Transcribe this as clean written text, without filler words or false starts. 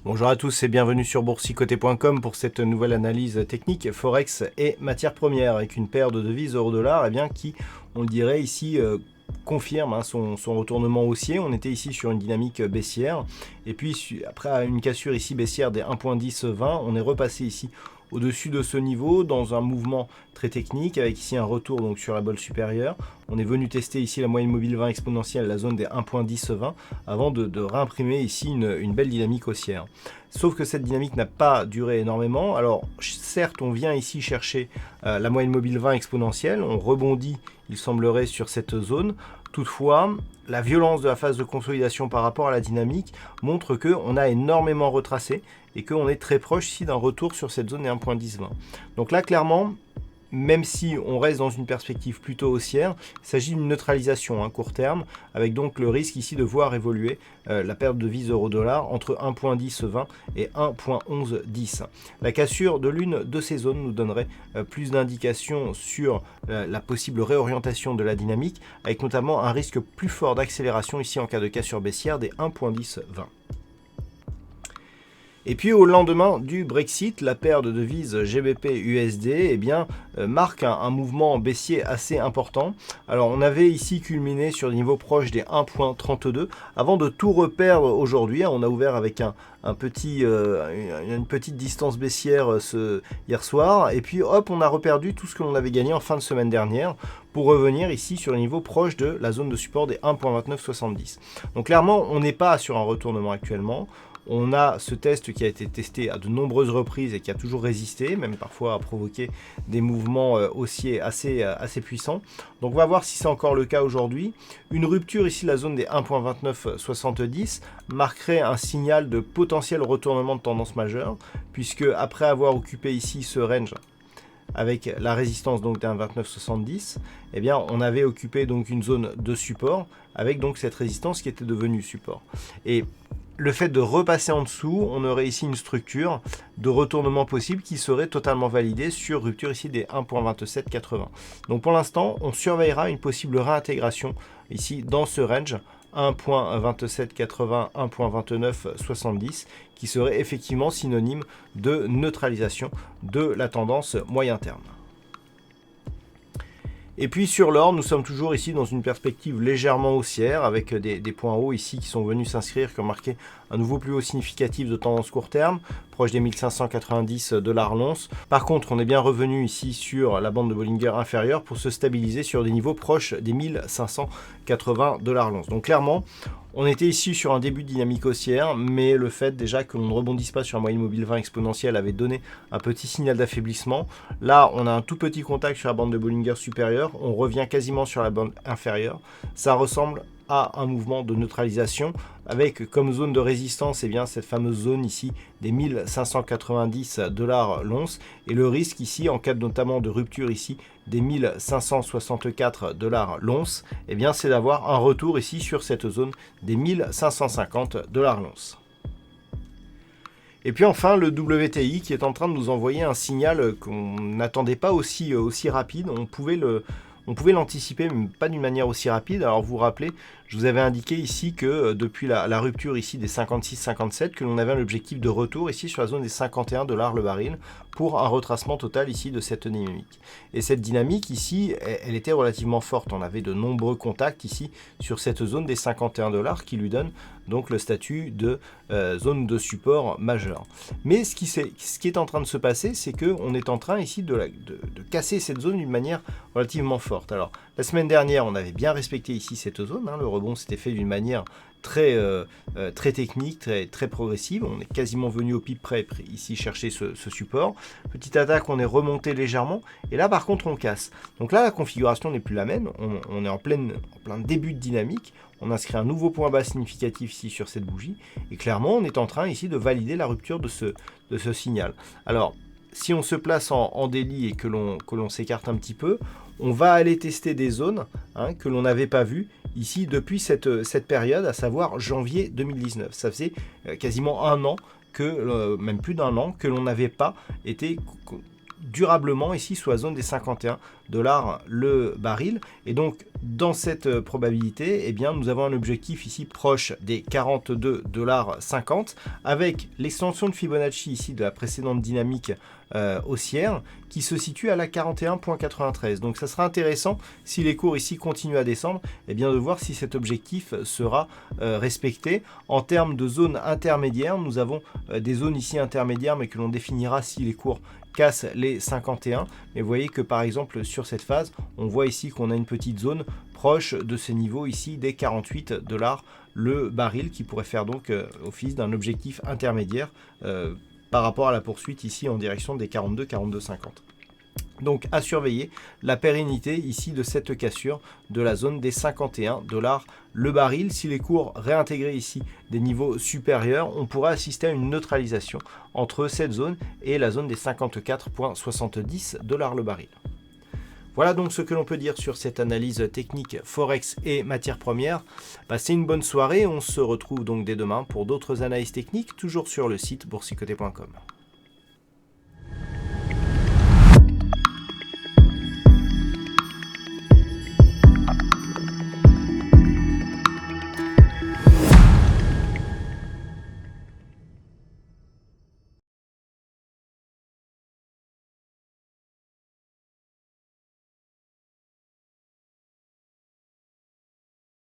Bonjour à tous et bienvenue sur boursicoté.com pour cette nouvelle analyse technique Forex et matières premières avec une paire de devises euro-dollar qui, on le dirait ici, confirme son retournement haussier. On était ici sur une dynamique baissière et puis après une cassure ici baissière des 1.1020, on est repassé ici au-dessus de ce niveau dans un mouvement très technique avec ici un retour donc sur la bolle supérieure. On est venu tester ici la moyenne mobile 20 exponentielle, la zone des 1.1020 avant de réimprimer ici une belle dynamique haussière. Sauf que cette dynamique n'a pas duré énormément. Alors certes on vient ici chercher la moyenne mobile 20 exponentielle, on rebondit il semblerait sur cette zone. Toutefois, la violence de la phase de consolidation par rapport à la dynamique montre qu'on a énormément retracé et qu'on est très proche ici d'un retour sur cette zone des 1.1020. Donc là, clairement, même si on reste dans une perspective plutôt haussière, il s'agit d'une neutralisation à court terme, avec donc le risque ici de voir évoluer la perte de devise euro-dollar entre 1.1020 et 1.1110. La cassure de l'une de ces zones nous donnerait plus d'indications sur la possible réorientation de la dynamique, avec notamment un risque plus fort d'accélération ici en cas de cassure baissière des 1.1020. Et puis au lendemain du Brexit, la paire de devises GBP-USD marque un mouvement baissier assez important. Alors on avait ici culminé sur des niveaux proches des 1.32 avant de tout reperdre aujourd'hui. On a ouvert avec une petite distance baissière hier soir et puis hop, on a reperdu tout ce que l'on avait gagné en fin de semaine dernière pour revenir ici sur les niveaux proches de la zone de support des 1.2970. Donc clairement, on n'est pas sur un retournement actuellement. On a ce test qui a été testé à de nombreuses reprises et qui a toujours résisté, même parfois à provoquer des mouvements haussiers assez puissants. Donc on va voir si c'est encore le cas aujourd'hui. Une rupture ici, la zone des 1.2970, marquerait un signal de potentiel retournement de tendance majeure, puisque après avoir occupé ici ce range avec la résistance donc d'un 29,70, on avait occupé donc une zone de support avec donc cette résistance qui était devenue support. Et le fait de repasser en dessous, on aurait ici une structure de retournement possible qui serait totalement validée sur rupture ici des 1.2780. Donc pour l'instant, on surveillera une possible réintégration ici dans ce range 1.2780, 1.2970 qui serait effectivement synonyme de neutralisation de la tendance moyen terme. Et puis sur l'or, nous sommes toujours ici dans une perspective légèrement haussière avec des points hauts ici qui sont venus s'inscrire, qui ont marqué un nouveau plus haut significatif de tendance court terme, proche des 1590 $ l'once. Par contre, on est bien revenu ici sur la bande de Bollinger inférieure pour se stabiliser sur des niveaux proches des 1580 $ l'once. Donc clairement, on était ici sur un début de dynamique haussière, mais le fait déjà que l'on ne rebondisse pas sur la moyenne mobile 20 exponentielle avait donné un petit signal d'affaiblissement. Là, on a un tout petit contact sur la bande de Bollinger supérieure, on revient quasiment sur la bande inférieure. Ça ressemble à un mouvement de neutralisation avec comme zone de résistance cette fameuse zone ici des 1590 $ l'once et le risque ici en cas notamment de rupture ici des 1564 $ l'once, c'est d'avoir un retour ici sur cette zone des 1550 $ l'once. Et puis enfin le WTI qui est en train de nous envoyer un signal qu'on n'attendait pas aussi rapide. On pouvait l'anticiper, mais pas d'une manière aussi rapide. Alors vous vous rappelez, je vous avais indiqué ici que depuis la rupture ici des 56-57, que l'on avait un objectif de retour ici sur la zone des 51 $ le baril pour un retracement total ici de cette dynamique. Et cette dynamique ici, elle était relativement forte. On avait de nombreux contacts ici sur cette zone des 51 $ qui lui donne donc le statut de zone de support majeur. Mais ce qui est en train de se passer, c'est qu'on est en train ici de casser cette zone d'une manière relativement forte. Alors, la semaine dernière, on avait bien respecté ici cette zone. Le rebond s'était fait d'une manière très technique, très progressive. On est quasiment venu au pic près ici chercher ce support. Petite attaque, on est remonté légèrement. Et là, par contre, on casse. Donc là, la configuration n'est plus la même. On est en plein début de dynamique. On inscrit un nouveau point bas significatif ici sur cette bougie. Et clairement, on est en train ici de valider la rupture de ce signal. Alors, si on se place en délit et que l'on s'écarte un petit peu, on va aller tester des zones que l'on n'avait pas vues ici depuis cette période, à savoir janvier 2019. Ça faisait quasiment un an, même plus d'un an, que l'on n'avait pas été durablement ici sous la zone des 51 $ le baril. Et donc Dans cette probabilité, eh bien, nous avons un objectif ici proche des 42,50 $ avec l'extension de Fibonacci ici de la précédente dynamique haussière qui se situe à la 41,93. Donc ça sera intéressant si les cours ici continuent à descendre, eh bien, de voir si cet objectif sera respecté. En termes de zones intermédiaires, nous avons des zones ici intermédiaires mais que l'on définira si les cours casse les 51, mais vous voyez que par exemple sur cette phase, on voit ici qu'on a une petite zone proche de ce niveau ici des 48 $ le baril qui pourrait faire donc office d'un objectif intermédiaire par rapport à la poursuite ici en direction des 42,50. Donc à surveiller la pérennité ici de cette cassure de la zone des 51 $ le baril. Si les cours réintégraient ici des niveaux supérieurs, on pourrait assister à une neutralisation entre cette zone et la zone des 54,70 $ le baril. Voilà donc ce que l'on peut dire sur cette analyse technique Forex et matières premières. Passez une bonne soirée, on se retrouve donc dès demain pour d'autres analyses techniques, toujours sur le site boursicoté.com.